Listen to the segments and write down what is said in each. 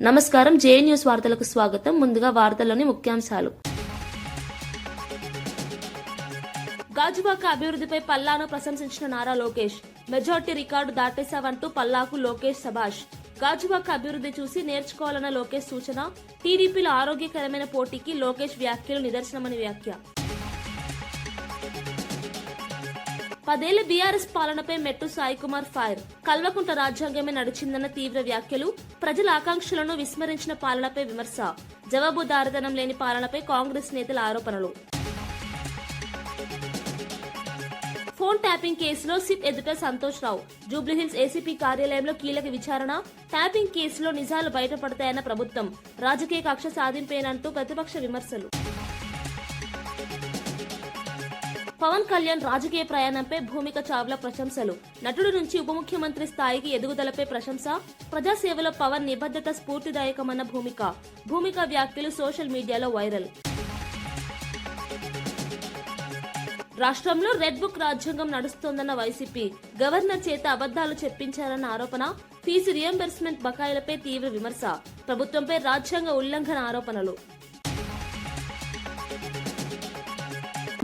నమస్కారం, జే న్యూస్ వార్తలకు స్వాగతం. ముందుగా వార్తల్లోని ముఖ్యాంశాలు. గాజువాక అభివృద్ధిపై పల్లాను ప్రశంసించిన నారా లోకేష్. మెజార్టీ రికార్డు దాటేశావంటూ పల్లాకు లోకేష్ శభాష్. గాజువాక అభివృద్ధి చూసి నేర్చుకోవాలన్న లోకేష్ సూచన. టీడీపీలో ఆరోగ్యకరమైన పోటీకి లోకేష్ వ్యాఖ్యలు నిదర్శనమని వ్యాఖ్య. 10 ఏళ్ల బీఆర్ఎస్ పాలనపై మెట్టు సాయికుమార్ ఫైర్. కల్వకుంట్ల రాజ్యాంగమే నడిచిందన్న తీవ్ర వ్యాఖ్యలు. ప్రజల ఆకాంక్షలను విస్మరించిన పాలనపై విమర్శ. జవాబుదారితనం లేని పాలనపై కాంగ్రెస్ నేతల ఆరోపణలు. ఫోన్ ట్యాపింగ్ కేసులో సిట్ ఎదుట సంతోష్ రావు. జూబ్లీహిల్స్ ఏసీపీ కార్యాలయంలో కీలక విచారణ. ట్యాపింగ్ కేసులో నిజాలు బయటపడతాయన్న ప్రభుత్వం. రాజకీయ కక్ష సాధింపేనంటూ ప్రతిపక్ష విమర్శలు. పవన్ కళ్యాణ్ రాజకీయ ప్రయాణంపై భూమిక చావ్లా ప్రశంసలు. నటుడు నుంచి ఉప ముఖ్యమంత్రి స్థాయికి ఎదుగుదలపై ప్రశంస. ప్రజాసేవలో పవన్ నిబద్ధత స్ఫూర్తిదాయకమన్న భూమిక వ్యాఖ్యలు సోషల్ మీడియాలో వైరల్. రాష్ట్రంలో రెడ్ బుక్ రాజ్యాంగం నడుస్తోందన్న వైసీపీ. గవర్నర్ చేత అబద్దాలు చెప్పించారన్న ఆరోపణ. ఫీజు రియంబర్స్మెంట్ బకాయిలపై తీవ్ర విమర్శ. ప్రభుత్వంపై రాజ్యాంగ ఉల్లంఘన ఆరోపణలు.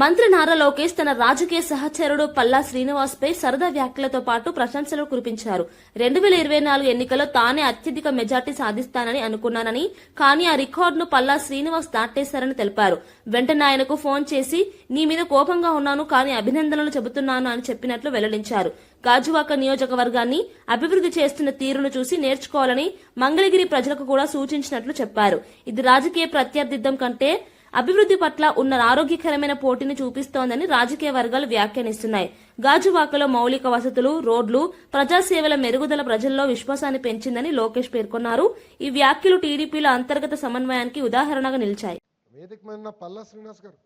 మంత్రి నారా లోకేష్ తన రాజకీయ సహచరుడు పల్లా శ్రీనివాస్ పై సరదా వ్యాఖ్యలతో పాటు ప్రశంసలు కురిపించారు. 2024 ఎన్నికల్లో తానే అత్యధిక మెజార్టీ సాధిస్తానని అనుకున్నానని, కానీ ఆ రికార్డును పల్లా శ్రీనివాస్ దాటేశారని తెలిపారు. వెంటనే ఆయనకు ఫోన్ చేసి నీ మీద కోపంగా ఉన్నాను, కానీ అభినందనలు చెబుతున్నాను అని చెప్పినట్లు వెల్లడించారు. గాజువాక నియోజకవర్గాన్ని అభివృద్ధి చేస్తున్న తీరును చూసి నేర్చుకోవాలని మంగళగిరి ప్రజలకు కూడా సూచించినట్లు చెప్పారు. ఇది రాజకీయ ప్రత్యర్థిత్వం కంటే అభివృద్ధి పట్ల ఉన్న ఆరోగ్యకరమైన పోటీని చూపిస్తోందని రాజకీయ వర్గాలు వ్యాఖ్యానిస్తున్నాయి. గాజువాకలో మౌలిక వసతులు, రోడ్లు, ప్రజాసేవల మెరుగుదల ప్రజల్లో విశ్వాసాన్ని పెంచిందని లోకేష్ పేర్కొన్నారు. ఈ వ్యాఖ్యలు టీడీపీలో అంతర్గత సమన్వయానికి ఉదాహరణగా నిలిచాయి. వేదికమైన పల్లా శ్రీనివాస్ గారు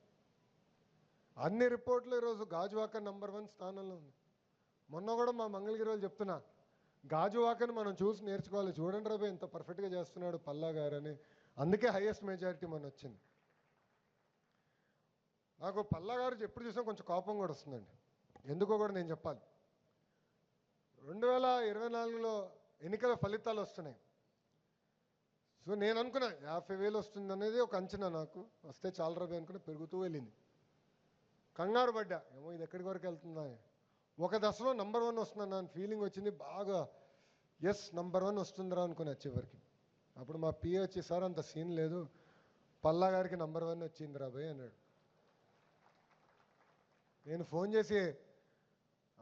అన్ని రిపోర్ట్లు ఈరోజు గాజువాక నంబర్ 1 స్థానంలో ఉంది. మొన్న కూడా మా మంగళగిరి వాళ్ళు చెప్తున్నా, గాజువాకని మనం చూసి నేర్చుకోవాలి. చూడండి రాబోయ్ ఎంత పర్ఫెక్ట్గా చేస్తున్నాడు పల్లా గారు అని. అందుకే హైయెస్ట్ మెజారిటీ మన వచ్చింది. నాకు పల్లా గారు ఎప్పుడు చూసినా కొంచెం కోపం కూడా వస్తుందండి. ఎందుకో కూడా నేను చెప్పాలి. 2024లో ఎన్నికల ఫలితాలు వస్తున్నాయి. సో నేను అనుకున్నా 50,000 వస్తుంది అనేది ఒక అంచనా. నాకు వస్తే చాలా రూపాయలు అనుకున్నా, పెరుగుతూ వెళ్ళింది. కంగారు పడ్డా, ఏమో ఇది ఎక్కడి వరకు వెళ్తుందా. ఒక దశలో నంబర్ 1 వస్తుందన్న ఫీలింగ్ వచ్చింది. బాగా ఎస్ నంబర్ 1 వస్తుందిరా అనుకుని చివరికి. అప్పుడు మా పిఏ వచ్చి, సార్ అంత సీన్ లేదు, పల్లా గారికి నంబర్ 1 వచ్చింది రాబోయ్ అన్నాడు. నేను ఫోన్ చేసి,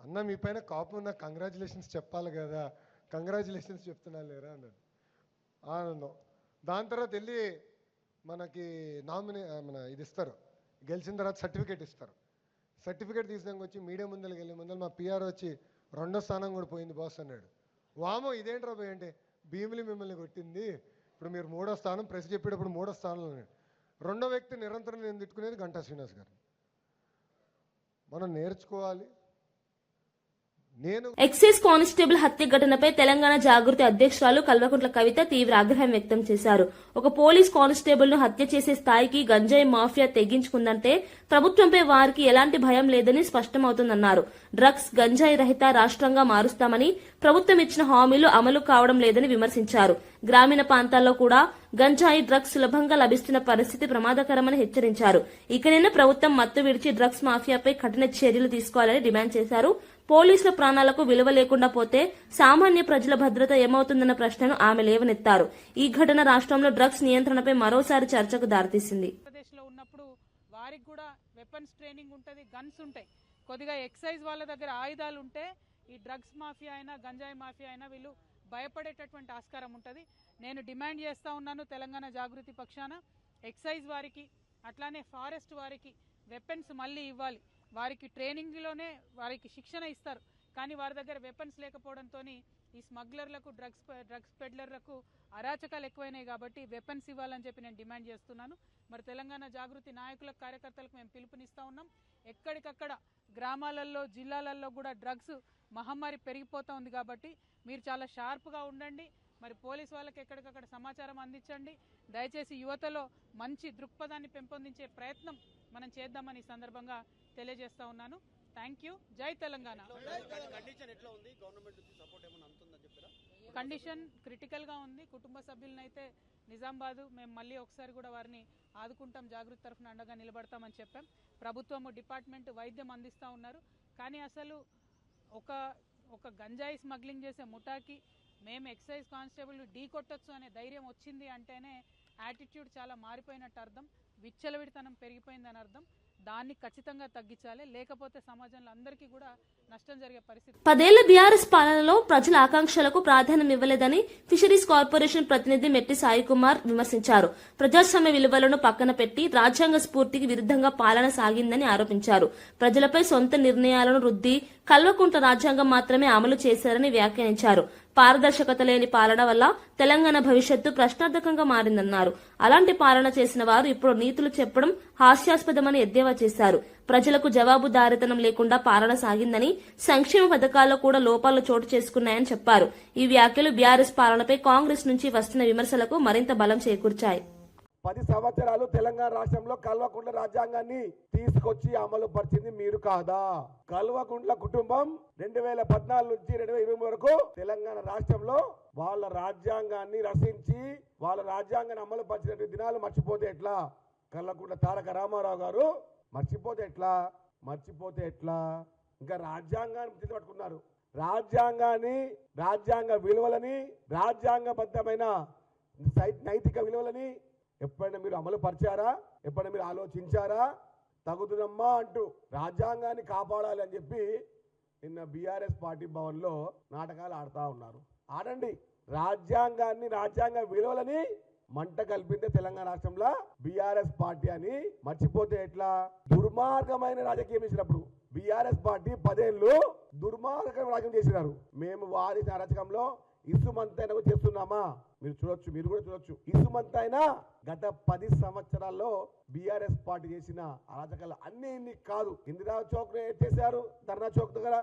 అన్న మీ పైన కోపం ఉన్న కంగ్రాచులేషన్స్ చెప్పాలి కదా, కంగ్రాచులేషన్స్ చెప్తున్నా లేరా అన్నాడు. ఆనందం. దాని తర్వాత వెళ్ళి మనకి ఇది ఇస్తారు, గెలిచిన తర్వాత సర్టిఫికేట్ ఇస్తారు. సర్టిఫికేట్ తీసినాక వచ్చి మీడియా ముందరికి వెళ్ళే ముందర మా పిఆర్ వచ్చి 2వ స్థానం కూడా పోయింది బాస్ అన్నాడు. వామో ఇదేంట్రా పోయి అంటే, భీమిలి మిమ్మల్ని కొట్టింది, ఇప్పుడు మీరు 3వ స్థానం, ప్రెస్ చెప్పేటప్పుడు 3వ స్థానంలో ఉన్నాడు. 2వ వ్యక్తి నిరంతరం నేను తిట్టుకునేది గంటా శ్రీనివాస్ గారు. మనం నేర్చుకోవాలి. ఎక్సైజ్ కానిస్టేబుల్ హత్య ఘటనపై తెలంగాణ జాగృతి అధ్యక్షురాలు కల్వకుంట్ల కవిత తీవ్ర ఆగ్రహం వ్యక్తం చేశారు. ఒక పోలీస్ కానిస్టేబుల్ ను హత్య చేసే స్థాయికి గంజాయి మాఫియా తెగించుకుందంటే ప్రభుత్వంపై వారికి ఎలాంటి భయం లేదని స్పష్టమవుతుందన్నారు. డ్రగ్స్, గంజాయి రహిత రాష్ట్రంగా మారుస్తామని ప్రభుత్వం ఇచ్చిన హామీలు అమలు కావడం లేదని విమర్శించారు. గ్రామీణ ప్రాంతాల్లో కూడా గంజాయి, డ్రగ్స్ సులభంగా లభిస్తున్న పరిస్థితి ప్రమాదకరమని హెచ్చరించారు. ఇకనైనా ప్రభుత్వం మత్తు విడిచి డ్రగ్స్ మాఫియాపై కఠిన చర్యలు తీసుకోవాలని డిమాండ్ చేశారు. పోలీసుల ప్రాణాలకు విలువ లేకుండా పోతే సామాన్య ప్రజల భద్రత ఏమవుతుందన్న ప్రశ్నను ఆమె లేవనెత్తారు. ఈ ఘటన రాష్ట్రంలో డ్రగ్స్ నియంత్రణపై మరోసారి చర్చకు దారితీసింది. ఉన్నప్పుడు వారికి కూడా వెపన్స్ ట్రైనింగ్ ఉంటుంది, గన్స్ ఉంటాయి. కొద్దిగా ఎక్సైజ్ వాళ్ళ దగ్గర ఆయుధాలు ఉంటే ఈ డ్రగ్స్ మాఫియా అయినా గంజాయి మాఫియా అయినా వీళ్ళు భయపడేటటువంటి ఆస్కారం ఉంటుంది. నేను డిమాండ్ చేస్తూ ఉన్నాను తెలంగాణ జాగృతి పక్షాన, ఎక్సైజ్ వారికి అట్లానే ఫారెస్ట్ వారికి వెపన్స్ మళ్ళీ ఇవ్వాలి. వారికి ట్రైనింగ్లోనే వారికి శిక్షణ ఇస్తారు, కానీ వారి దగ్గర వెపన్స్ లేకపోవడంతో ఈ స్మగ్లర్లకు, డ్రగ్స్ పెడ్లర్లకు అరాచకాలు ఎక్కువైనాయి. కాబట్టి వెపన్స్ ఇవ్వాలని చెప్పి నేను డిమాండ్ చేస్తున్నాను. మరి తెలంగాణ జాగృతి నాయకులకు, కార్యకర్తలకు మేము పిలుపునిస్తూ ఉన్నాం. ఎక్కడికక్కడ గ్రామాలలో, జిల్లాలలో కూడా డ్రగ్స్ మహమ్మారి పెరిగిపోతూ ఉంది. కాబట్టి మీరు చాలా షార్ప్గా ఉండండి. మరి పోలీసు వాళ్ళకి ఎక్కడికక్కడ సమాచారం అందించండి. దయచేసి యువతలో మంచి దృక్పథాన్ని పెంపొందించే ప్రయత్నం మనం చేద్దామని సందర్భంగా తెలియజేస్తా ఉన్నాను. Thank you. జై తెలంగాణ. కండిషన్ క్రిటికల్గా ఉంది. కుటుంబ సభ్యులనైతే నిజామాబాద్ మేము మళ్ళీ ఒకసారి కూడా వారిని ఆదుకుంటాం, జాగృతి తరఫున అండగా నిలబడతామని చెప్పాం. ప్రభుత్వము డిపార్ట్మెంట్ వైద్యం అందిస్తూ ఉన్నారు. కానీ అసలు ఒక గంజాయి స్మగ్లింగ్ చేసే ముఠాకి మేము ఎక్సైజ్ కానిస్టేబుల్ ఢీ కొట్టొచ్చు అనే ధైర్యం వచ్చింది అంటేనే యాటిట్యూడ్ చాలా మారిపోయినట్టు అర్థం, విచ్చలవిడితనం పెరిగిపోయిందని అర్థం. దాన్ని ఖచ్చితంగా తగ్గించాలి, లేకపోతే సమాజంలో అందరికీ కూడా నష్టం జరిగే పరిస్థితి. 10 ఏళ్ల బీఆర్ఎస్ పాలనలో ప్రజల ఆకాంక్షలకు ప్రాధాన్యం ఇవ్వలేదని ఫిషరీస్ కార్పొరేషన్ ప్రతినిధి మెట్టి సాయి కుమార్ విమర్శించారు. ప్రజాస్వామ్య విలువలను పక్కన పెట్టి రాజ్యాంగ స్ఫూర్తికి విరుద్ధంగా పాలన సాగిందని ఆరోపించారు. ప్రజలపై సొంత నిర్ణయాలను రుద్ది కల్వకుంట్ల రాజ్యాంగం మాత్రమే అమలు చేశారని వ్యాఖ్యానించారు. పారదర్శకత లేని పాలన వల్ల తెలంగాణ భవిష్యత్తు ప్రశ్నార్థకంగా మారిందన్నారు. అలాంటి పాలన చేసిన వారు ఇప్పుడు నీతులు చెప్పడం హాస్యాస్పదమని ఎద్దేవా చేశారు. ప్రజలకు జవాబుదారీతనం లేకుండా పాలన సాగిందని, సంక్షేమ పథకాల్లో కూడా లోపాలు చోటు చేసుకున్నాయని చెప్పారు. ఈ వ్యాఖ్యలు బీఆర్ఎస్ పాలనపై కాంగ్రెస్ నుంచి వస్తున్న విమర్శలకు మరింత బలం చేకూర్చాయి. 10 సంవత్సరాలు తెలంగాణ రాష్ట్రంలో కల్వకుంట్ల రాజ్యాంగాన్ని తీసుకొచ్చి అమలు పరిచింది మీరు కాదా? కల్వకుంట్ల కుటుంబం 2014 నుంచి 2020 వరకు తెలంగాణ రాష్ట్రంలో వాళ్ళ రాజ్యాంగాన్ని రచించి వాళ్ళ రాజ్యాంగాన్ని అమలు పరిచిన దినాలు మర్చిపోతే ఎట్లా? కల్వకుంట్ల తారక రామారావు గారు మర్చిపోతే ఎట్లా? ఇంకా రాజ్యాంగాన్ని పట్టుకున్నారు. రాజ్యాంగాన్ని, రాజ్యాంగ విలువలని, రాజ్యాంగబద్ధమైన నైతిక విలువలని ఎప్పుడైనా మీరు అమలు పరిచారా? ఎప్పుడైనా మీరు ఆలోచించారా? తగుదునమ్మా అంటూ రాజ్యాంగాన్ని కాపాడాలి అని చెప్పి నిన్న బీఆర్ఎస్ పార్టీ భవన్లో నాటకాలు ఆడుతూ ఉన్నారు. ఆడండి. రాజ్యాంగాన్ని, రాజ్యాంగ విలువలని మంట కల్పిందే తెలంగాణ రాష్ట్రంలో బీఆర్ఎస్ పార్టీ అని మర్చిపోతే ఎట్లా? దుర్మార్గమైన రాజకీయం చేసినప్పుడు బీఆర్ఎస్ పార్టీ 10 ఏళ్ళు దుర్మార్గమైన రాజకీయం చేసినారు. మేము వారి అరాచకంలో ఇసుమంతైనా చేస్తున్నామా? మీరు కూడా చూడొచ్చు. ఇసుమంతైనా గత 10 సంవత్సరాల్లో బీఆర్ఎస్ పార్టీ చేసిన అరాచకాలు అన్ని కాదు. ఇందిరా చౌక్ చేశారు, ధర్నా చౌక్ దగ్గర,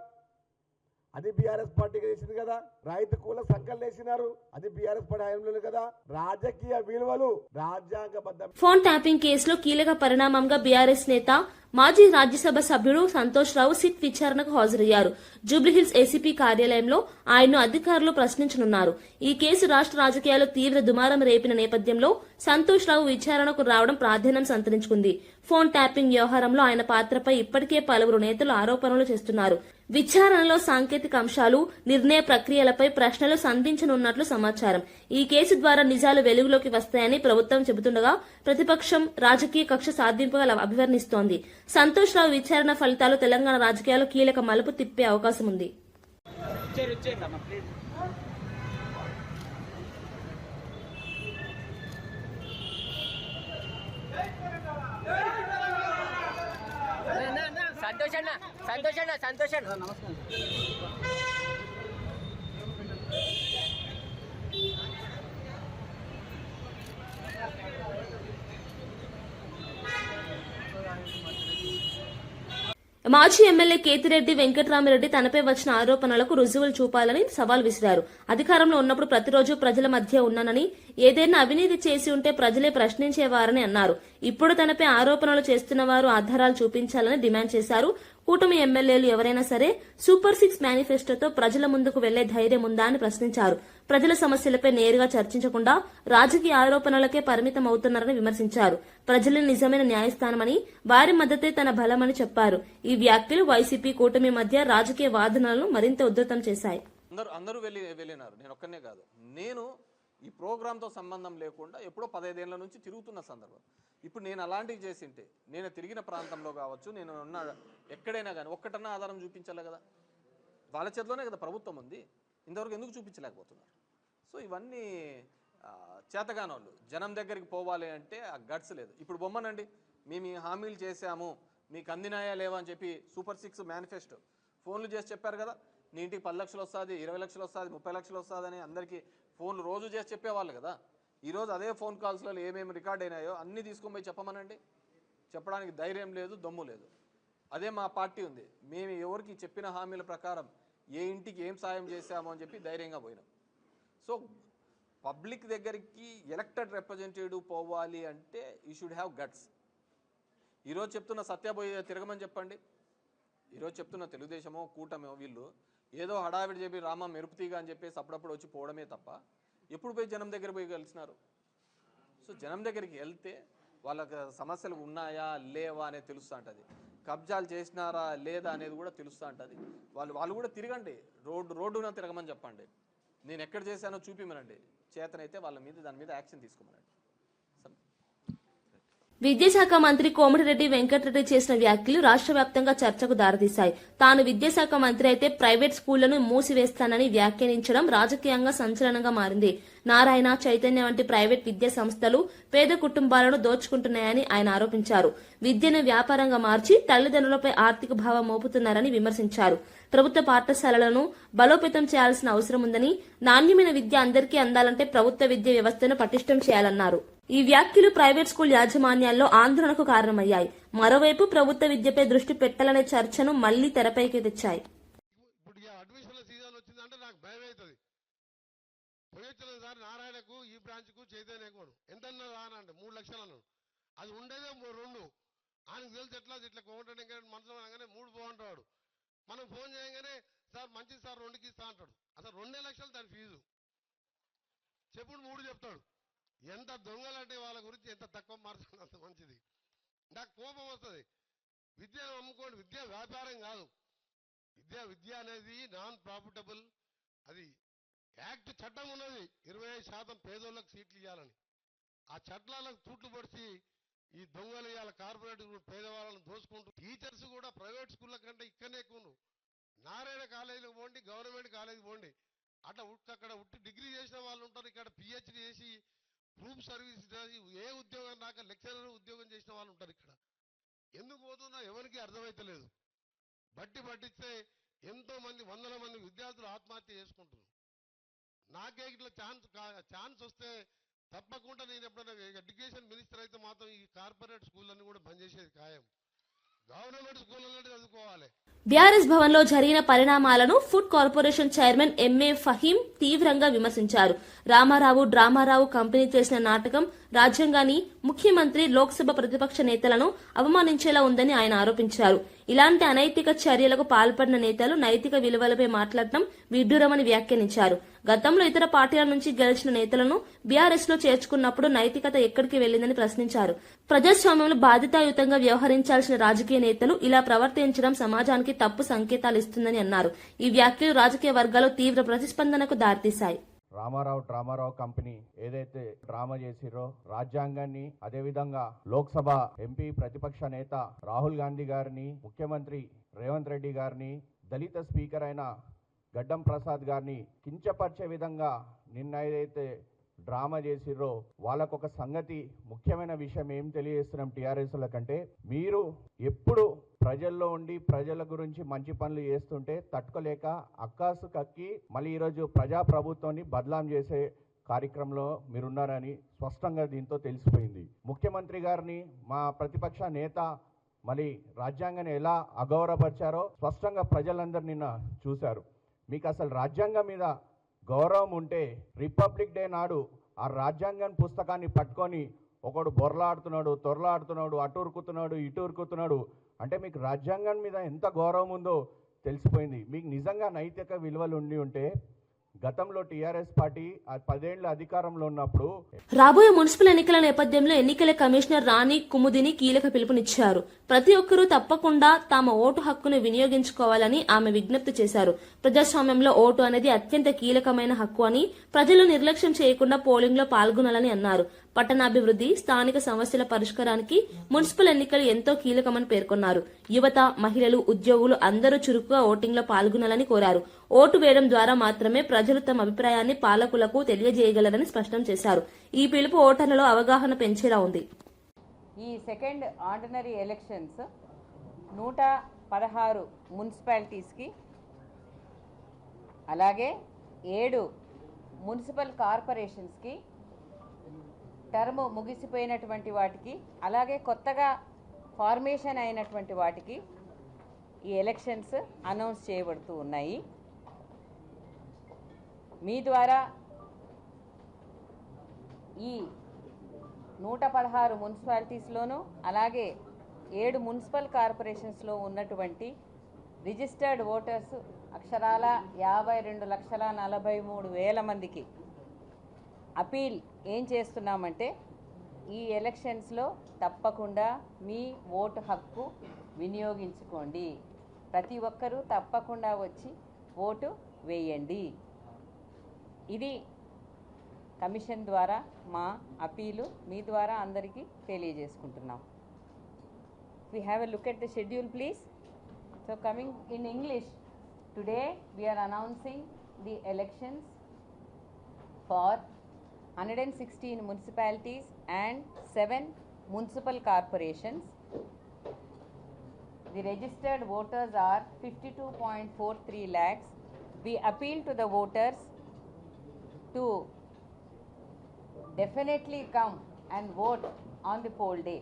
అది బీఆర్ఎస్ పార్టీకి చేసింది కదా. రైతు కూల సంకల్ వేసినారు, అది బీఆర్ఎస్ పార్టీ హయాంలో కదా. రాజకీయ విలువలు, రాజ్యాంగబద్ధ. ఫోన్ ట్యాపింగ్ కేసులో కీలక పరిణామంగా బీఆర్ఎస్ నేత మాజీ రాజ్యసభ సభ్యుడు సంతోష్ రావు సిట్ విచారణకు హాజరయ్యారు. జూబ్లీహిల్స్ ఏసీపీ కార్యాలయంలో ఆయన్ను అధికారులు ప్రశ్నించనున్నారు. ఈ కేసు రాష్ట్ర రాజకీయాల్లో తీవ్ర దుమారం రేపిన నేపథ్యంలో సంతోష్ రావు విచారణకు రావడం ప్రాధాన్యం సంతరించుకుంది. ఫోన్ ట్యాపింగ్ వ్యవహారంలో ఆయన పాత్రపై ఇప్పటికే పలువురు నేతలు ఆరోపణలు చేస్తున్నారు. విచారణలో సాంకేతిక అంశాలు, నిర్ణయ ప్రక్రియలపై ప్రశ్నలు సంధించనున్నట్లు సమాచారం. ఈ కేసు ద్వారా నిజాలు వెలుగులోకి వస్తాయని ప్రభుత్వం చెబుతుండగా ప్రతిపక్షం రాజకీయ కక్ష సాధింపుగా అభివర్ణిస్తోంది. సంతోష్ రావు విచారణ ఫలితాలు తెలంగాణ రాజకీయాల్లో కీలక మలుపు తిప్పే అవకాశం ఉంది. సంతోష్ నమస్కారం. మాజీ ఎమ్మెల్యే కేతిరెడ్డి వెంకట్రామిరెడ్డి తనపై వచ్చిన ఆరోపణలకు రుజువులు చూపాలని సవాల్ విసిరారు. అధికారంలో ఉన్నప్పుడు ప్రతిరోజు ప్రజల మధ్య ఉన్నానని, ఏదైనా అవినీతి చేసి ఉంటే ప్రజలే ప్రశ్నించేవారని అన్నారు. ఇప్పుడు తనపై ఆరోపణలు చేస్తున్న వారు ఆధారాలు చూపించాలని డిమాండ్ చేశారు. కూటమి ఎమ్మెల్యేలు ఎవరైనా సరే సూపర్ 6 మేనిఫెస్టోతో ప్రజల ముందుకు వెళ్లే ధైర్యం ఉందా అని ప్రశ్నించారు. ప్రజల సమస్యలపై నేరుగా చర్చించకుండా రాజకీయ ఆరోపణలకే పరిమితం అవుతున్నారని విమర్శించారు. ప్రజలే నిజమైన న్యాయస్థానమని, వారి మద్దతే తన బలమని చెప్పారు. ఈ వ్యాఖ్యలు వైసీపీ కూటమి మధ్య రాజకీయ వాదనలను మరింత ఉధృతం చేశాయి. అందరూ వెళ్ళినారు, నేను ఒక్కనే కాదు. నేను ఈ ప్రోగ్రాంతో సంబంధం లేకుండా ఎప్పుడో 15 ఏళ్ల నుంచి తిరుగుతున్న సందర్భం. ఇప్పుడు నేను అలాంటివి చేసింటే, నేను తిరిగిన ప్రాంతంలో కావచ్చు, నేను ఉన్న ఎక్కడైనా కానీ ఒక్కటన్నా ఆధారం చూపించాలి కదా. వాళ్ళ చేతిలోనే కదా ప్రభుత్వం ఉంది, ఇంతవరకు ఎందుకు చూపించలేకపోతున్నారు? సో ఇవన్నీ చేతగానోళ్ళు. జనం దగ్గరికి పోవాలి అంటే ఆ గట్స్ లేదు. ఇప్పుడు బొమ్మనండి, మేము ఈ హామీలు చేశాము, మీకు అందినాయా లేవా అని చెప్పి సూపర్ 6 మేనిఫెస్టో ఫోన్లు చేసి చెప్పారు కదా. నీ ఇంటికి 10 లక్షలు వస్తుంది, 20 లక్షలు వస్తుంది, 30 లక్షలు వస్తుందని అందరికీ ఫోన్లు రోజు చేసి చెప్పేవాళ్ళు కదా. ఈరోజు అదే ఫోన్ కాల్స్లో ఏమేమి రికార్డ్ అయినాయో అన్నీ తీసుకొని పోయి చెప్పమనండి. చెప్పడానికి ధైర్యం లేదు, దమ్ము లేదు. అదే మా పార్టీ ఉంది. మేము ఎవరికి చెప్పిన హామీల ప్రకారం ఏ ఇంటికి ఏం సాయం చేశామో అని చెప్పి ధైర్యంగా పోయినాం. సో పబ్లిక్ దగ్గరికి ఎలక్టెడ్ రిప్రజెంటేటివ్ పోవాలి అంటే యూ షుడ్ హ్యావ్ గట్స్. ఈరోజు చెప్తున్న సత్యబోయే తిరగమని చెప్పండి. ఈరోజు చెప్తున్న తెలుగుదేశమో కూటమో వీళ్ళు ఏదో హడావిడి చెప్పి రామ మెరుపుతీగా అని చెప్పేసి అప్పుడప్పుడు వచ్చి పోవడమే తప్ప ఎప్పుడు పోయి జనం దగ్గర పోయి కలిసినారు? సో జనం దగ్గరికి వెళ్తే వాళ్ళకి సమస్యలు ఉన్నాయా లేవా అనేది తెలుస్తూ ఉంటుంది, కబ్జాలు చేసినారా లేదా అనేది కూడా తెలుస్తూ ఉంటుంది. వాళ్ళు కూడా తిరగండి, రోడ్డున తిరగమని చెప్పండి, నేను ఎక్కడ చేశానో చూపిమనండి, చేతనైతే వాళ్ళ మీద దాని మీద యాక్షన్ తీసుకోమనండి. విద్యాశాఖ మంత్రి కోమటిరెడ్డి వెంకటరెడ్డి చేసిన వ్యాఖ్యలు రాష్ట్ర వ్యాప్తంగా చర్చకు దారితీశాయి. తాను విద్యాశాఖ మంత్రి అయితే ప్రైవేట్ స్కూళ్లను మూసివేస్తానని వ్యాఖ్యానించడం రాజకీయంగా సంచలనంగా మారింది. నారాయణ, చైతన్య వంటి ప్రైవేట్ విద్యా సంస్థలు పేద కుటుంబాలను దోచుకుంటున్నాయని ఆయన ఆరోపించారు. విద్యను వ్యాపారంగా మార్చి తల్లిదండ్రులపై ఆర్థిక భావం మోపుతున్నారని విమర్శించారు. ప్రభుత్వ పాఠశాలలను బలోపేతం చేయాల్సిన అవసరం ఉందని, నాణ్యమైన విద్య అందరికీ అందాలంటే ప్రభుత్వ విద్యా వ్యవస్థను పటిష్టం చేయాలన్నారు. ఈ వ్యాఖ్యలు ప్రైవేట్ స్కూల్ యాజమాన్యాల్లో ఆందోళనకు కారణమయ్యాయి. మరోవైపు ప్రభుత్వ విద్యపై దృష్టి పెట్టాలనే చర్చను మళ్లీ తెరపైకి తెచ్చాయి. ఇప్పుడు అడ్మిషన్ల సీజన్ వచ్చిందంటే నాకు భయం అవుతుంది. పోయొచ్చిన సార్ నారాయణకు, ఈ బ్రాంచ్కు, చైతన్యకు ఎంతన్నా రానంటే 3 లక్షలు అన్నాడు. అది ఉండేదే 2. ఆయనకు తెలిసి ఇట్లా కోమటంటే మనసులో అనగానే 3 బాగుంటాడు. మనం ఫోన్ చేయగానే సార్ మంచిది సార్ 2కి ఇస్తా అంటాడు. అసలు 2 లక్షలు దాని ఫీజు, చెప్పుడు 3 చెప్తాడు. ఎంత దొంగలంటే వాళ్ళ గురించి ఎంత తక్కువ మార్చాలి, అంత మంచిది. నాకు కోపం వస్తుంది. విద్యను అమ్ముకోండి, విద్య వ్యాపారం కాదు. విద్య అనేది నాన్ ప్రాఫిటబుల్. అది యాక్ట్ చట్టం ఉన్నది, 25% పేదోళ్ళకి సీట్లు ఇవ్వాలని. ఆ చట్టాలకు తూట్లు పొడిచి ఈ దొంగలు ఇవాళ కార్పొరేట్ పేదవాళ్ళని దోసుకుంటూ, టీచర్స్ కూడా ప్రైవేట్ స్కూళ్ళ కంటే ఇక్కడనే ఎక్కువ. నారాయణ కాలేజీలకు పోండి, గవర్నమెంట్ కాలేజీకి పోండి, అక్కడ డిగ్రీ చేసిన వాళ్ళు ఉంటారు. ఇక్కడ పిహెచ్డి చేసి గ్రూప్ సర్వీస్ ఏ ఉద్యోగం రాక లెక్చరర్ ఉద్యోగం చేసిన వాళ్ళు ఉంటారు. ఇక్కడ ఎందుకు పోతున్నా ఎవరికి అర్థమైతలేదు. పట్టిస్తే ఎంతో మంది, 100ల మంది విద్యార్థులు ఆత్మహత్య చేసుకుంటున్నారు. నాకే ఇట్లా ఛాన్స్ వస్తే తప్పకుండా నేను ఎప్పుడైనా ఎడ్యుకేషన్ మినిస్టర్ అయితే మాత్రం ఈ కార్పొరేట్ స్కూళ్ళన్నీ కూడా బంద్ చేసేది ఖాయం. గవర్నమెంట్ స్కూళ్ళలో చదువుకోవాలి. బీఆర్ఎస్ భవన్ లో జరిగిన పరిణామాలను food corporation chairman MA Faheem తీవ్రంగా విమర్శించారు. డ్రామారావు కంపెనీ చేసిన నాటకం రాజ్యాంగాన్ని, ముఖ్యమంత్రి, లోక్సభ ప్రతిపక్ష నేతలను అవమానించేలా ఉందని ఆయన ఆరోపించారు. ఇలాంటి అనైతిక చర్యలకు పాల్పడిన నేతలు నైతిక విలువలపై మాట్లాడటం విడ్డూరమని వ్యాఖ్యానించారు. గతంలో ఇతర పార్టీల నుంచి గెలిచిన నేతలను బీఆర్ఎస్ లో చేర్చుకున్నప్పుడు నైతికత ఎక్కడికి వెళ్లిందని ప్రశ్నించారు. ప్రజాస్వామ్యంలో బాధ్యతాయుతంగా వ్యవహరించాల్సిన రాజకీయ నేతలు ఇలా ప్రవర్తించడం సమాజానికి తప్పు సంకేతాలు ఇస్తుందని అన్నారు. ఈ వ్యాఖ్యలు రాజకీయ వర్గాల్లో తీవ్ర ప్రతిస్పందనకు దారితీశాయి. డ్రామారావు కంపెనీ ఏదైతే డ్రామా చేసిరో, రాజ్యాంగాన్ని, అదేవిధంగా లోక్సభ ఎంపీ ప్రతిపక్ష నేత రాహుల్ గాంధీ గారిని, ముఖ్యమంత్రి రేవంత్ రెడ్డి గారిని, దళిత స్పీకర్ అయిన గడ్డం ప్రసాద్ గారిని కించపరిచే విధంగా నిన్న ఏదైతే డ్రామా చేసిర్రో, వాళ్ళకొక సంగతి, ముఖ్యమైన విషయం ఏం తెలియజేస్తున్నాం టీఆర్ఎస్ల కంటే, మీరు ఎప్పుడు ప్రజల్లో ఉండి ప్రజల గురించి మంచి పనులు చేస్తుంటే తట్టుకోలేక అక్కాసు కక్కి మళ్ళీ ఈరోజు ప్రజాప్రభుత్వాన్ని బదలాం చేసే కార్యక్రమంలో మీరున్నారని స్పష్టంగా దీంతో తెలిసిపోయింది. ముఖ్యమంత్రి గారిని, మా ప్రతిపక్ష నేత మళ్ళీ రాజ్యాంగాన్ని ఎలా అగౌరవపరిచారో స్పష్టంగా ప్రజలందరూ నిన్న చూశారు. మీకు అసలు రాజ్యాంగం మీద గౌరవం ఉంటే రిపబ్లిక్ డే నాడు ఆ రాజ్యాంగం పుస్తకాన్ని పట్టుకొని ఒకడు తొరలాడుతున్నాడు, అటు ఉరుకుతున్నాడు, ఇటు ఉరుకుతున్నాడు అంటే మీకు రాజ్యాంగం మీద ఎంత గౌరవం ఉందో తెలిసిపోయింది. మీకు నిజంగా నైతిక విలువలు ఉంటే గతంలో టీఆర్ఎస్ పార్టీ 10 ఏళ్ల అధికారంలో ఉన్నప్పుడు. రాబోయే మున్సిపల్ ఎన్నికల నేపథ్యంలో ఎన్నికల కమిషనర్ రాణి కుముదిని కీలక పిలుపునిచ్చారు. ప్రతి ఒక్కరూ తప్పకుండా తమ ఓటు హక్కును వినియోగించుకోవాలని ఆమె విజ్ఞప్తి చేశారు. ప్రజాస్వామ్యంలో ఓటు అనేది అత్యంత కీలకమైన హక్కు అని, ప్రజలు నిర్లక్ష్యం చేయకుండా పోలింగ్ లో పాల్గొనాలని అన్నారు. పట్టణాభివృద్ధి, స్థానిక సమస్యల పరిష్కారానికి మున్సిపల్ ఎన్నికలు ఎంతో కీలకమని పేర్కొన్నారు. యువత, మహిళలు, ఉద్యోగులు అందరూ చురుకుగా ఓటింగ్ లో పాల్గొనాలని కోరారు. ఓటు వేయడం ద్వారా మాత్రమే ప్రజలు తమ అభిప్రాయాన్ని పాలకులకు తెలియజేయగలరని స్పష్టం చేశారు. ఈ పిలుపు ఓటర్లలో అవగాహన పెంచేలా ఉంది. ఈ సెకండ్ ఆర్డినరీ ఎలక్షన్స్ 116 మున్సిపాలిటీస్కి, అలాగే 7 మున్సిపల్ కార్పొరేషన్స్కి, టర్మ్ ముగిసిపోయినటువంటి వాటికి, అలాగే కొత్తగా ఫార్మేషన్ అయినటువంటి వాటికి ఈ ఎలక్షన్స్ అనౌన్స్ చేయబడుతూ ఉన్నాయి. మీ ద్వారా ఈ 116 మున్సిపాలిటీస్లోనూ అలాగే 7 మున్సిపల్ కార్పొరేషన్స్లో ఉన్నటువంటి రిజిస్టర్డ్ ఓటర్స్ అక్షరాల 52,43,000 మందికి అపీల్ ఏం చేస్తున్నామంటే ఈ ఎలక్షన్స్లో తప్పకుండా మీ ఓటు హక్కు వినియోగించుకోండి. ప్రతి ఒక్కరూ తప్పకుండా వచ్చి ఓటు వేయండి. ఇది కమిషన్ ద్వారా మా అపీలు మీ ద్వారా అందరికీ తెలియజేసుకుంటున్నాం. We have a look at the schedule, please. So coming in English, today we are announcing the elections for 116 municipalities and 7 municipal corporations. The registered voters are 52.43 lakhs. We appeal to the voters to definitely come and vote on the poll day.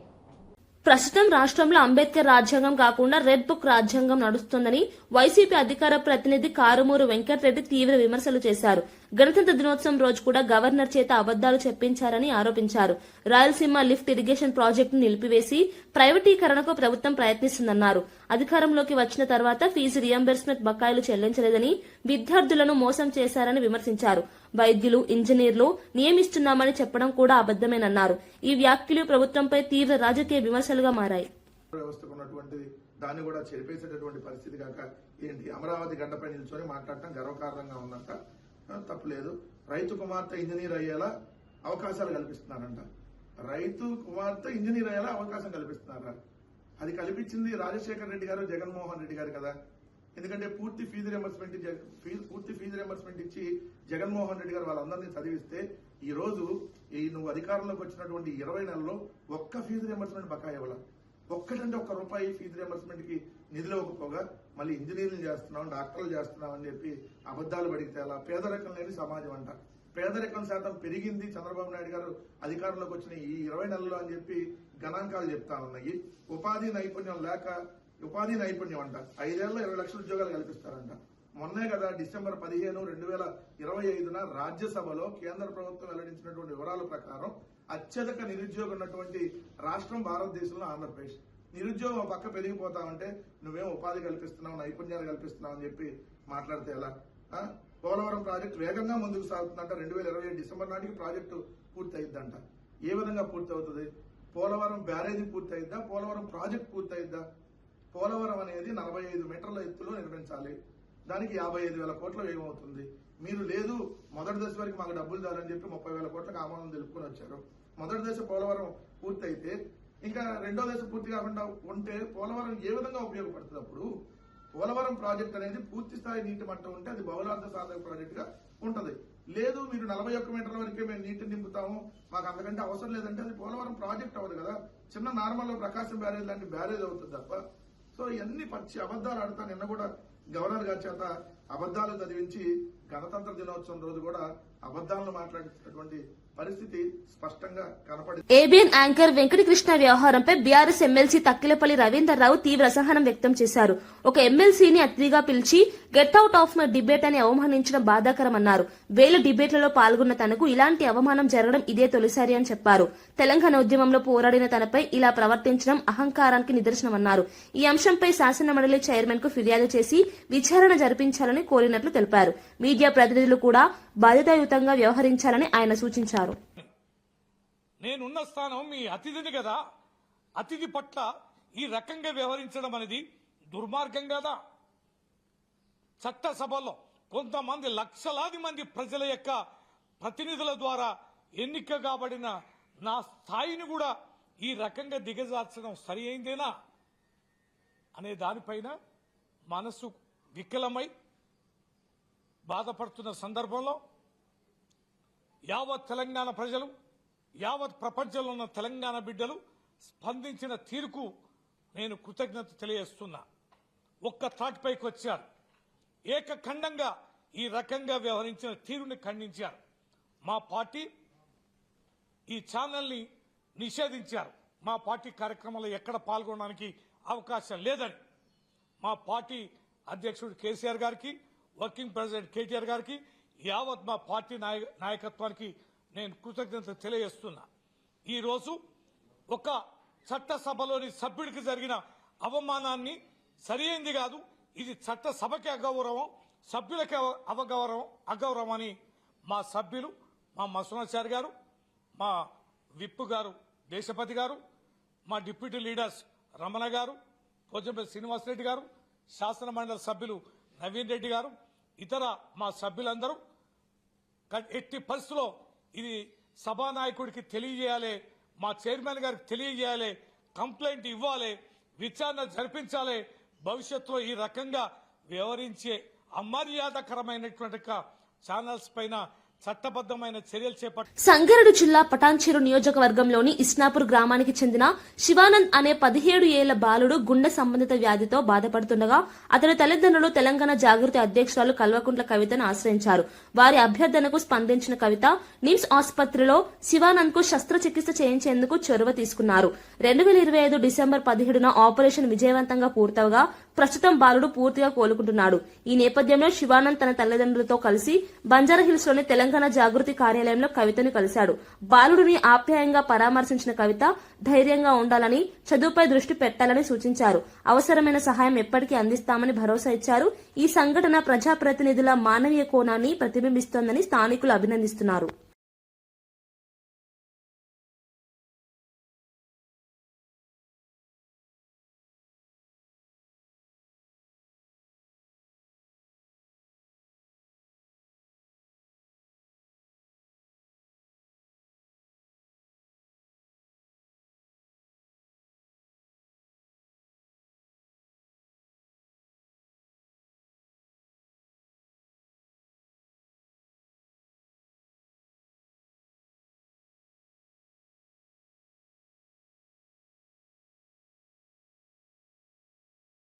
ప్రస్తుతం రాష్ట్రంలో అంబేద్కర్ రాజ్యాంగం కాకుండా red book రాజ్యాంగం నడుస్తోందని YCP అధికార ప్రతినిధి కారుమూరు వెంకటరెడ్డి తీవ్ర విమర్శలు చేశారు. గణతంత్ర దినోత్సవం రోజు కూడా గవర్నర్ చేత అబద్దాలు చెప్పించారని ఆరోపించారు. రాయలసీమ లిఫ్ట్ ఇరిగేషన్ ప్రాజెక్టును నిలిపివేసి ప్రైవేటీకరణకు ప్రభుత్వం ప్రయత్నిస్తుందన్నారు. అధికారంలోకి వచ్చిన తర్వాత ఫీజు రియంబర్స్మెంట్ బకాయిలు చెల్లించలేదని, విద్యార్థులను మోసం చేశారని విమర్శించారు. వైద్యులు, ఇంజనీర్లు నియమిస్తున్నామని చెప్పడం కూడా అబద్దమేనన్నారు. ఈ వ్యాఖ్యలు ప్రభుత్వంపై తీవ్ర రాజకీయ విమర్శలుగా మారాయి. వ్యవస్థకు ఉన్నటువంటి దాన్ని కూడా చెరిపేసేటటువంటి పరిస్థితి కాక ఏంటి అమరావతి గడ్డపై నిల్చొని మాట్లాడటం గర్వకారణంగా ఉందంట. తప్పులేదు. రైతు కుమార్తె ఇంజనీర్ అయ్యేలా అవకాశాలు కల్పిస్తున్నారంట. రైతు కుమార్తె ఇంజనీర్ అయ్యేలా అవకాశం కల్పిస్తున్నారా? అది కల్పించింది రాజశేఖర రెడ్డి గారు, జగన్మోహన్ రెడ్డి గారు కదా. ఎందుకంటే పూర్తి ఫీజు రియంబర్స్మెంట్ ఇచ్చి జగన్మోహన్ రెడ్డి గారు వాళ్ళందరినీ చదివిస్తే ఈ రోజు నువ్వు అధికారంలోకి వచ్చినటువంటి 20 నెలల్లో ఒక్క ఫీజు రియంబర్స్మెంట్ బకాయి ఇవ్వాల. ఒక్కటంటే ఒక్క రూపాయి ఫీజు రియంబర్స్మెంట్ కి నిధులు ఇవ్వకపోగా మళ్ళీ ఇంజనీర్లు చేస్తున్నాం, డాక్టర్లు చేస్తున్నాం అని చెప్పి అబద్దాలు పడితే అలా. పేదరికం లేని సమాజం అంట. పేదరికం శాతం పెరిగింది చంద్రబాబు నాయుడు గారు అధికారంలోకి వచ్చిన ఈ 20 నెలల్లో అని చెప్పి గణాంకాలు చెప్తా ఉన్నాయి. ఉపాధి నైపుణ్యం లేక ఉపాధి నైపుణ్యం అంట 5 ఏళ్లలో 20 లక్షల ఉద్యోగాలు కల్పిస్తారంట. మొన్నే కదా డిసెంబర్ 15, 2025 రాజ్యసభలో కేంద్ర ప్రభుత్వం వెల్లడించినటువంటి వివరాల ప్రకారం అత్యధిక నిరుద్యోగం ఉన్నటువంటి రాష్ట్రం భారతదేశంలో ఆంధ్రప్రదేశ్. నిరుద్యోగం పక్క పెరిగిపోతా ఉంటే నువ్వేం ఉపాధి కల్పిస్తున్నావు, నైపుణ్యాలు కల్పిస్తున్నావు అని చెప్పి మాట్లాడితే ఎలా? పోలవరం ప్రాజెక్టు వేగంగా ముందుకు సాగుతుందంట. 2027 డిసెంబర్ నాటికి ప్రాజెక్టు పూర్తి అయిద్దంట. ఏ విధంగా పూర్తి అవుతుంది? పోలవరం బ్యారేజీ పూర్తి అయిద్దా? పోలవరం ప్రాజెక్టు పూర్తి అయిద్దా? పోలవరం అనేది 45 మీటర్ల ఎత్తులో నిర్మించాలి. దానికి 55,000 కోట్ల వ్యయం అవుతుంది. మీరు లేదు మొదటి దశ వరకు మాకు డబ్బులు చాలని చెప్పి 30,000 కోట్లకు ఆమోదం తెలుపుకొని వచ్చారు. మొదటి దశ పోలవరం పూర్తయితే ఇంకా రెండో దశ పూర్తి కాకుండా ఉంటే పోలవరం ఏ విధంగా ఉపయోగపడుతుంది? అప్పుడు పోలవరం ప్రాజెక్ట్ అనేది పూర్తి స్థాయి నీటి మట్టం ఉంటే అది బహుళార్థ సాధక ప్రాజెక్ట్ గా ఉంటది. లేదు మీరు 41 మీటర్ల వరకే మేము నీటిని నింపుతాము, మాకు అంతకంటే అవసరం లేదంటే అది పోలవరం ప్రాజెక్ట్ అవ్వదు కదా. చిన్న నార్మల్ ప్రకాశం బ్యారేజ్ లాంటి బ్యారేజ్ అవుతుంది తప్ప. సో ఇవన్నీ పచ్చి అబద్దాలు ఆడుతా. నిన్న కూడా గవర్నర్ గారి చేత అబద్దాలు చదివించి గణతంత్ర దినోత్సవం రోజు కూడా అబద్దాలను మాట్లాడినటువంటి పరిస్థితి స్పష్టంగా కనపడింది. ఏబిఎన్ యాంకర్ వెంకటకృష్ణ వ్యవహారంపై బీఆర్ఎస్ ఎమ్మెల్సీ తక్కిలపల్లి రవీందర్రావు తీవ్ర అసహనం వ్యక్తం చేశారు. ఒక ఎమ్మెల్సీని అతిథిగా పిలిచి get out of my debate అని అవమానించడం బాధాకరమన్నారు. వేల డిబేట్లలో పాల్గొన్న తనకు ఇలాంటి అవమానం జరగడం ఇదే తొలిసారి అని చెప్పారు. తెలంగాణ ఉద్యమంలో పోరాడిన తనపై ఇలా ప్రవర్తించడం అహంకారానికి నిదర్శనమన్నారు. ఈ అంశంపై శాసనమండలి చైర్మన్ కు ఫిర్యాదు చేసి విచారణ జరిపించాలని కోరినట్లు తెలిపారు. మీడియా ప్రతినిధులు కూడా బాధ్యతాయుతంగా వ్యవహరించాలని ఆయన సూచించారు. నేనున్న స్థానం మీ అతిథిని కదా, అతిథి పట్ల ఈ రకంగా వ్యవహరించడం అనేది దుర్మార్గం కదా. చట్టసభలో కొంతమంది లక్షలాది మంది ప్రజల యొక్క ప్రతినిధుల ద్వారా ఎన్నిక కాబడిన నా స్థాయిని కూడా ఈ రకంగా దిగజార్చడం సరి అయిందేనా అనే దానిపైన మనసు వికలమై బాధపడుతున్న సందర్భంలో యావత్ తెలంగాణ ప్రజలు, యావత్ ప్రపంచంలో ఉన్న తెలంగాణ బిడ్డలు స్పందించిన తీరుకు నేను కృతజ్ఞత తెలియజేస్తున్నా. ఒక్క తాటి పైకి వచ్చారు. ఏకఖండంగా ఈ రకంగా వ్యవహరించిన తీరుని ఖండించారు. మా పార్టీ ఈ ఛానల్ని నిషేధించారు. మా పార్టీ కార్యక్రమంలో ఎక్కడ పాల్గొనడానికి అవకాశం లేదని మా పార్టీ అధ్యక్షుడు కేసీఆర్ గారికి, వర్కింగ్ ప్రెసిడెంట్ కేటీఆర్ గారికి, యావత్ మా పార్టీ నాయకత్వానికి నేను కృతజ్ఞత తెలియజేస్తున్నా. ఈరోజు ఒక చట్టసభలోని సభ్యుడికి జరిగిన అవమానాన్ని సరైంది కాదు, ఇది చట్టసభకి అగౌరవం, సభ్యులకి అగౌరవం అని మా సభ్యులు, మా మసూనాచారి గారు, మా విప్ గారు దేశపతి గారు, మా డిప్యూటీ లీడర్స్ రమణ గారు, పోచంపల్లి శ్రీనివాసరెడ్డి గారు, శాసన మండలి సభ్యులు నవీన్ రెడ్డి గారు, ఇతర మా సభ్యులందరూ ఎట్టి పరిస్థితుల్లో ఇది సభానాయకుడికి తెలియజేయాలి, మా చైర్మన్ గారికి తెలియజేయాలి, కంప్లైంట్ ఇవ్వాలి, విచారణ జరిపించాలి. భవిష్యత్తులో ఈ రకంగా వ్యవహరించే అమర్యాదకరమైనటువంటి ఛానల్స్ పైన చట్టబద్దమైన చర్యలు చేపట్టారు. సంగారెడ్డి జిల్లా పటాన్చెరు నియోజకవర్గంలోని ఇస్నాపూర్ గ్రామానికి చెందిన శివానంద్ అనే 17 ఏళ్ల బాలుడు గుండె సంబంధిత వ్యాధితో బాధపడుతుండగా అతని తల్లిదండ్రులు తెలంగాణ జాగృతి అధ్యక్షురాలు కల్వకుంట్ల కవితను ఆశ్రయించారు. వారి అభ్యర్థనకు స్పందించిన కవిత నిమ్స్ ఆసుపత్రిలో శివానంద్ కు శస్త్రచికిత్స చేయించేందుకు చొరవ తీసుకున్నారు. 2025 డిసెంబర్ 17న ఆపరేషన్ విజయవంతంగా పూర్తవగా ప్రస్తుతం బాలుడు పూర్తిగా కోలుకుంటున్నాడు. ఈ నేపథ్యంలో శివానంద్ తన తల్లిదండ్రులతో కలిసి బంజారాహిల్స్ లోని తెలంగాణ జాగృతి కార్యాలయంలో కవితను కలిశాడు. బాలుడిని ఆప్యాయంగా పరామర్శించిన కవిత ధైర్యంగా ఉండాలని, చదువుపై దృష్టి పెట్టాలని సూచించారు. అవసరమైన సహాయం ఎప్పటికీ అందిస్తామని భరోసా ఇచ్చారు. ఈ సంఘటన ప్రజాప్రతినిధుల మానవీయ కోణాన్ని ప్రతిబింబిస్తోందని స్థానికులు అభినందిస్తున్నారు.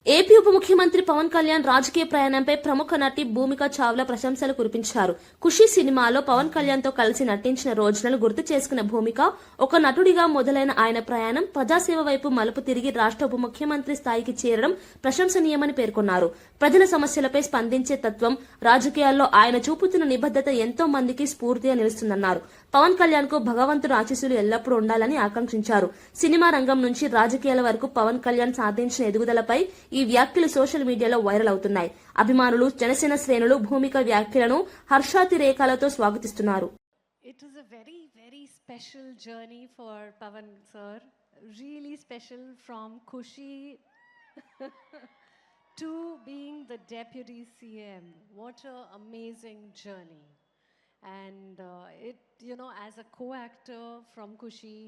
ఏపీ ఉప ముఖ్యమంత్రి పవన్ కళ్యాణ్ రాజకీయ ప్రయాణంపై ప్రముఖ నటి భూమిక చావ్లా ప్రశంసలు కురిపించారు. ఖుషీ సినిమాలో పవన్ కళ్యాణ్ తో కలిసి నటించిన రోజులను గుర్తు చేసుకున్న భూమిక, ఒక నటుడిగా మొదలైన ఆయన ప్రయాణం ప్రజాసేవ వైపు మలుపు తిరిగి రాష్ట్ర ఉప ముఖ్యమంత్రి స్థాయికి చేరడం ప్రశంసనీయమని పేర్కొన్నారు. ప్రజల సమస్యలపై స్పందించే తత్వం, రాజకీయాల్లో ఆయన చూపుతున్న నిబద్దత ఎంతో మందికి స్ఫూర్తిగా నిలుస్తుందన్నారు. పవన్ కళ్యాణ్ కు భగవంతుడు ఆశీస్సులు ఎల్లప్పుడూ ఉండాలని ఆకాంక్షించారు. సినిమా రంగం నుంచి రాజకీయాల వరకు పవన్ కళ్యాణ్ సాధించిన ఎదుగుదలపై ఈ వ్యాఖ్యలు సోషల్ మీడియాలో వైరల్ అవుతున్నాయి. అభిమానులు, జనసేన శ్రేణులు భూమిక వ్యాఖ్యలను హర్షాతిరేకాలతో స్వాగతిస్తున్నారు. It is a very, very special journey for Pavan sir. Really special, from Khushi to being the deputy CM. What an amazing journey. And as a co-actor from Khushi,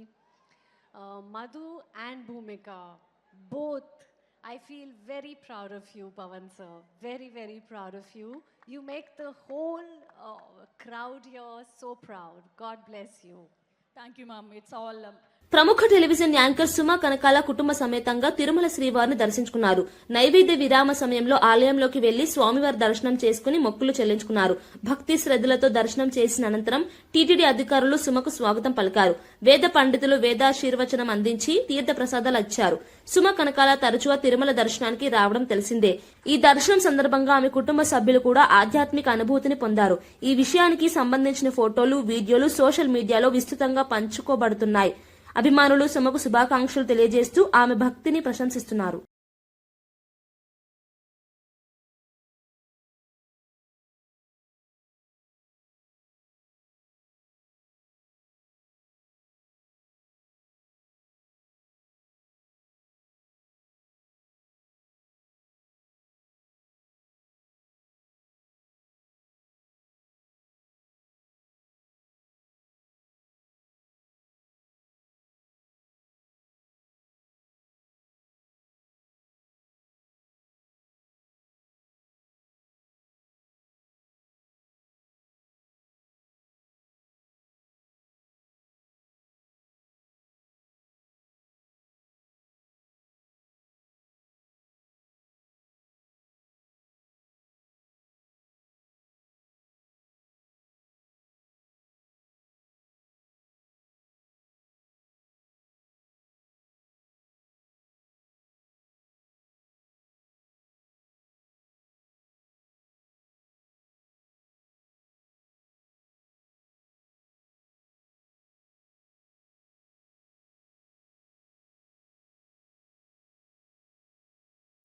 Madhu and Bhumika, both, I feel very proud of you, Pavan sir. Very, very proud of you. You make the whole crowd here so proud. God bless you. Thank you, ma'am. It's all... ప్రముఖ television anchor Suma Kanakala కుటుంబ సమేతంగా తిరుమల శ్రీవారిని దర్శించుకున్నారు. నైవేద్య విరామ సమయంలో ఆలయంలోకి వెళ్లి స్వామివారి దర్శనం చేసుకుని మొక్కులు చెల్లించుకున్నారు. భక్తి శ్రద్ధలతో దర్శనం చేసిన అనంతరం టీటీడీ అధికారులు సుమకు స్వాగతం పలికారు. వేద పండితులు వేదాశీర్వచనం అందించి తీర్థ ప్రసాదాలు ఇచ్చారు. సుమ కనకాల తరచుగా తిరుమల దర్శనానికి రావడం తెలిసిందే. ఈ దర్శనం సందర్భంగా ఆమె కుటుంబ సభ్యులు కూడా ఆధ్యాత్మిక అనుభూతిని పొందారు. ఈ విషయానికి సంబంధించిన ఫోటోలు, వీడియోలు సోషల్ మీడియాలో విస్తృతంగా పంచుకోబడుతున్నాయి. అభిమానులు సుమకు శుభాకాంక్షలు తెలియజేస్తూ ఆమె భక్తిని ప్రశంసిస్తున్నారు.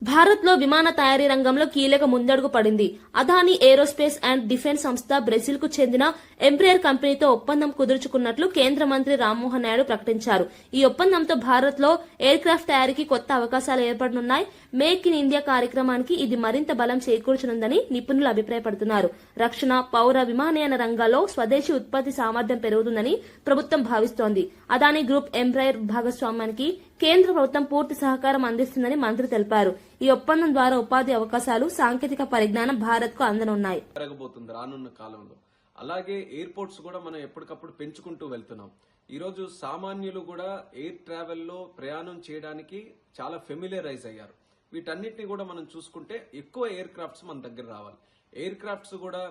భారత్లో విమాన తయారీ రంగంలో కీలక ముందడుగు పడింది. అదానీ ఏరోస్పేస్ అండ్ డిఫెన్స్ సంస్థ బ్రెజిల్కు చెందిన ఎంబ్రేయర్ కంపెనీతో ఒప్పందం కుదుర్చుకున్నట్లు కేంద్ర మంత్రి రామ్మోహన్ నాయుడు ప్రకటించారు. ఈ ఒప్పందంతో భారత్లో ఎయిర్ క్రాఫ్ట్ తయారీకి కొత్త అవకాశాలు ఏర్పడనున్నాయి. మేక్ ఇన్ ఇండియా కార్యక్రమానికి ఇది మరింత బలం చేకూర్చనుందని నిపుణులు అభిప్రాయపడుతున్నారు. రక్షణ, పౌర విమానయాన రంగాల్లో స్వదేశీ ఉత్పత్తి సామర్థ్యం పెరుగుతుందని ప్రభుత్వం భావిస్తోంది. అదానీ గ్రూప్ ఎంబ్రేయర్ భాగస్వామ్యానికి కేంద్ర ప్రభుత్వం పూర్తి సహకారం అందిస్తుందని మంత్రి తెలిపారు. ఈ ఒప్పందం ద్వారా ఉపాధి అవకాశాలు, సాంకేతిక పరిజ్ఞానం భారత్కు అందనున్నాయి. పెరగబోతుంది రానున్న కాలంలో. అలాగే ఎయిర్పోర్ట్స్ కూడా మనం ఎప్పటికప్పుడు పెంచుకుంటూ వెళ్తున్నాం. ఈరోజు సామాన్యులు కూడా ఎయిర్ ట్రావెల్లో ప్రయాణం చేయడానికి చాలా ఫెమిలియరైజ్ అయ్యారు. వీటన్నిటిని కూడా మనం చూసుకుంటే ఎక్కువ ఎయిర్ క్రాఫ్ట్స్ మన దగ్గర రావాలి. ఎయిర్ క్రాఫ్ట్స్ కూడా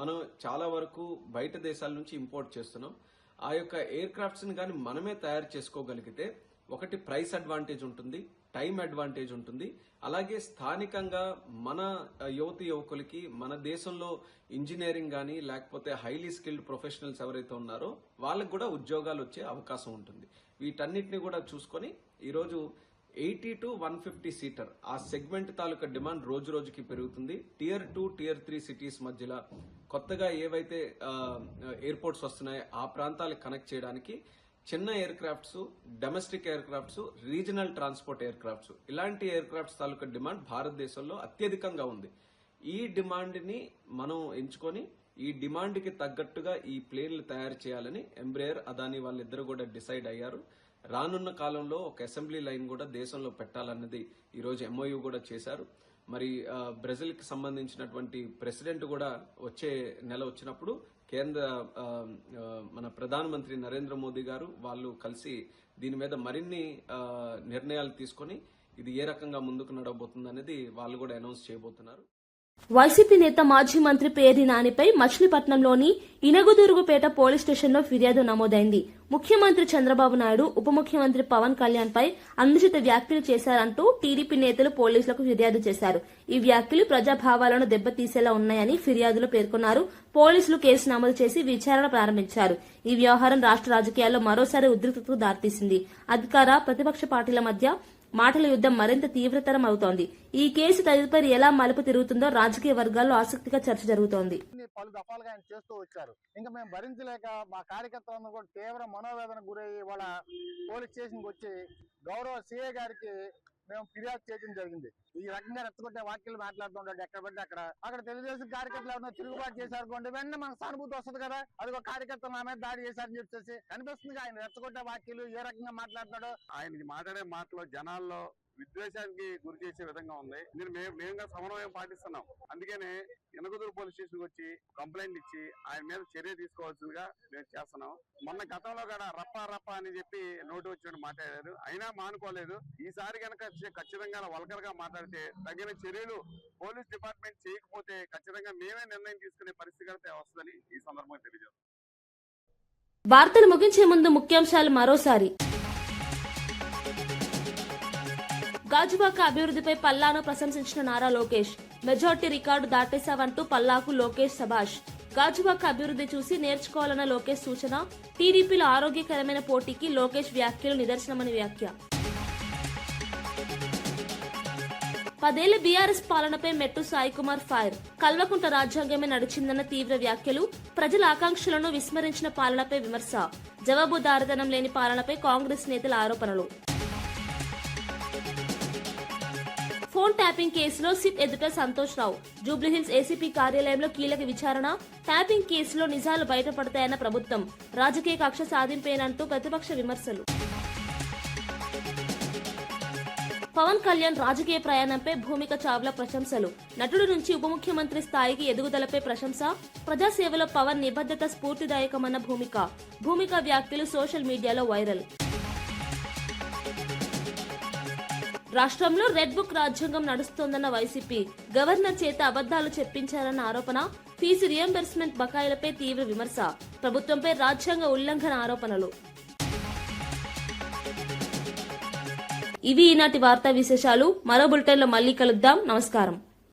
మనం చాలా వరకు బయట దేశాల నుంచి ఇంపోర్ట్ చేస్తున్నాం. ఆ యొక్క ఎయిర్ క్రాఫ్ట్స్ ని కానీ మనమే తయారు చేసుకోగలిగితే ఒకటి ప్రైస్ అడ్వాంటేజ్ ఉంటుంది, టైం అడ్వాంటేజ్ ఉంటుంది. అలాగే స్థానికంగా మన యువతి యువకులకి మన దేశంలో ఇంజనీరింగ్ కానీ లేకపోతే హైలీ స్కిల్డ్ ప్రొఫెషనల్స్ ఎవరైతే ఉన్నారో వాళ్ళకి కూడా ఉద్యోగాలు వచ్చే అవకాశం ఉంటుంది. వీటన్నిటిని కూడా చూసుకొని ఈరోజు 80 to 150 సీటర్ ఆ సెగ్మెంట్ తాలూకా డిమాండ్ రోజు రోజుకి పెరుగుతుంది. Tier 2, Tier 3 సిటీస్ మధ్యలో కొత్తగా ఏవైతే ఎయిర్పోర్ట్స్ వస్తున్నాయో ఆ ప్రాంతాలకు కనెక్ట్ చేయడానికి చిన్న air crafts, domestic air crafts, regional transport air crafts, ఇలాంటి ఎయిర్ క్రాఫ్ట్స్ తాలూకా డిమాండ్ భారతదేశంలో అత్యధికంగా ఉంది. ఈ డిమాండ్ ని మనం ఎంచుకొని ఈ డిమాండ్ కి తగ్గట్టుగా ఈ ప్లేన్లు తయారు చేయాలని ఎంబ్రేయర్, అదానీ వాళ్ళిద్దరు కూడా డిసైడ్ అయ్యారు. రానున్న కాలంలో ఒక అసెంబ్లీ లైన్ కూడా దేశంలో పెట్టాలన్నది ఈరోజు MOU కూడా చేశారు. మరి బ్రెజిల్ కి సంబంధించినటువంటి ప్రెసిడెంట్ కూడా వచ్చే నెల వచ్చినప్పుడు కేంద్ర మన ప్రధానమంత్రి నరేంద్ర మోదీ గారు వాళ్ళు కలిసి దీని మీద మరిన్ని నిర్ణయాలు తీసుకొని ఇది ఏ రకంగా ముందుకు నడవబోతుంది అనేది వాళ్ళు కూడా అనౌన్స్ చేయబోతున్నారు. వైసీపీ నేత మాజీ మంత్రి పేర్ని నానిపై మచిలీపట్నంలోని ఇనగుదురుగుపేట పోలీస్ స్టేషన్లో ఫిర్యాదు నమోదైంది. ముఖ్యమంత్రి చంద్రబాబు నాయుడు, ఉప ముఖ్యమంత్రి పవన్ కళ్యాణ్ పై అనుచిత వ్యాఖ్యలు చేశారంటూ టీడీపీ నేతలు పోలీసులకు ఫిర్యాదు చేశారు. ఈ వ్యాఖ్యలు ప్రజాభావాలను దెబ్బతీసేలా ఉన్నాయని ఫిర్యాదులో పేర్కొన్నారు. పోలీసులు కేసు నమోదు చేసి విచారణ ప్రారంభించారు. ఈ వ్యవహారం రాష్ట్ర రాజకీయాల్లో మరోసారి ఉద్రిక్తతకు దారితీసింది. అధికార, ప్రతిపక్ష పార్టీల మధ్య మాటల యుద్దం మరింత తీవ్రతరం అవుతోంది. ఈ కేసు తదుపరి ఎలా మలుపు తిరుగుతుందో రాజకీయ వర్గాల్లో ఆసక్తిగా చర్చ జరుగుతోంది. పలు దఫాలుగా ఆయన చేస్తూ వచ్చారు. ఇంకా మేము భరించలేక మా కార్యకర్తలను కూడా తీవ్ర మనోవేదన గురయ్యి వాళ్ళ పోలీస్ స్టేషన్కి వచ్చి గౌరవ CA గారికి మేము ఫిర్యాదు చేయడం జరిగింది. ఈ రకంగా రెచ్చగొట్టే వాక్యాలు మాట్లాడుతుంటాడు ఎక్కడ పడితే అక్కడ తెలుగుదేశం కార్యకర్తలు ఎవరైనా తిరుగుబాటు చేశారు వెంటనే మనకు సానుభూతి వస్తుంది కదా. అది ఒక కార్యకర్త నా మీద దాడి చేశారని చెప్పేసి అనిపిస్తుంది. ఆయన రెచ్చగొట్టే వాక్యాలు ఏ రకంగా మాట్లాడుతున్నాడో, ఆయన మాట్లాడే మాటలో జనాల్లో విద్వేషానికి గురి చేసే విధంగా ఉంది. మేముగా సమన్వయం పాటిస్తున్నాం. అందుకనే ఎనగదూరు పోలీస్ స్టేషన్ వచ్చి కంప్లైంట్ ఇచ్చి ఆయన మీద చర్య తీసుకోవాల్సిందిగా మేము చేస్తున్నాం. మొన్న గతంలో కూడా రప్ప అని చెప్పి నోటు వచ్చినట్టు మాట్లాడారు, అయినా మానుకోలేదు. ఈసారి కనుక ఖచ్చితంగా వల్గర్ గా మాట్లాడితే తగిన చర్యలు పోలీస్ డిపార్ట్మెంట్ చేయకపోతే ఖచ్చితంగా మేమే నిర్ణయం తీసుకునే పరిస్థితి అయితే వస్తుందని ఈ సందర్భంగా తెలియజేస్తాం. వార్తలు ముగించే ముందు ముఖ్యాంశాలు మరోసారి. గాజువాక అభివృద్ధిపై పల్లాను ప్రశంసించిన నారా లోకేష్. మెజార్టీ రికార్డు దాటేశావంటూ పల్లాకు లోకేష్ శభాష్. గాజువాక అభివృద్ధి చూసి నేర్చుకోవాలన్న లోకేష్ సూచన. టీడీపీలో ఆరోగ్యకరమైన పోటీకి లోకేష్ వ్యాఖ్యలు నిదర్శనమని వ్యాఖ్య. 10 ఏళ్ల బీఆర్ఎస్ పాలనపై మెట్టు సాయికుమార్ ఫైర్. కల్వకుంట్ల రాజ్యాంగమే నడిచిందన్న తీవ్ర వ్యాఖ్యలు. ప్రజల ఆకాంక్షలను విస్మరించిన పాలనపై విమర్శ. జవాబుదారితనం లేని పాలనపై కాంగ్రెస్ నేతల ఆరోపణలు. ఫోన్ ట్యాపింగ్ కేసులో సిట్ ఎదుట సంతోష్ రావు. జూబ్లీహిల్స్ ఏసీపీ కార్యాలయంలో కీలక విచారణ. ట్యాపింగ్ కేసులో నిజాలు బయటపడతాయన్న ప్రభుత్వం. రాజకీయ కక్ష సాధింపేనంటూ ప్రతిపక్ష విమర్శలు. పవన్ కళ్యాణ్ రాజకీయ ప్రయాణంపై భూమిక చావ్లా ప్రశంసలు. నటుడి నుంచి ఉప ముఖ్యమంత్రి స్థాయికి ఎదుగుదలపై ప్రశంస. ప్రజాసేవలో పవన్ నిబద్ధత స్ఫూర్తిదాయకమన్న భూమిక వ్యాఖ్యలు సోషల్ మీడియాలో వైరల్. రాష్ట్రంలో రెడ్ బుక్ రాజ్యాంగం నడుస్తోందన్న వైసీపీ. గవర్నర్ చేత అబద్దాలు చెప్పించారన్న ఆరోపణ. ఫీజు రియంబర్స్మెంట్ బకాయిలపై తీవ్ర విమర్శ. ప్రభుత్వంపై రాజ్యాంగ ఉల్లంఘన ఆరోపణలు. ఇవి ఈనాటి వార్తా విశేషాలు. మరో బులెటిన్లో మళ్ళీ కలుద్దాం. నమస్కారం.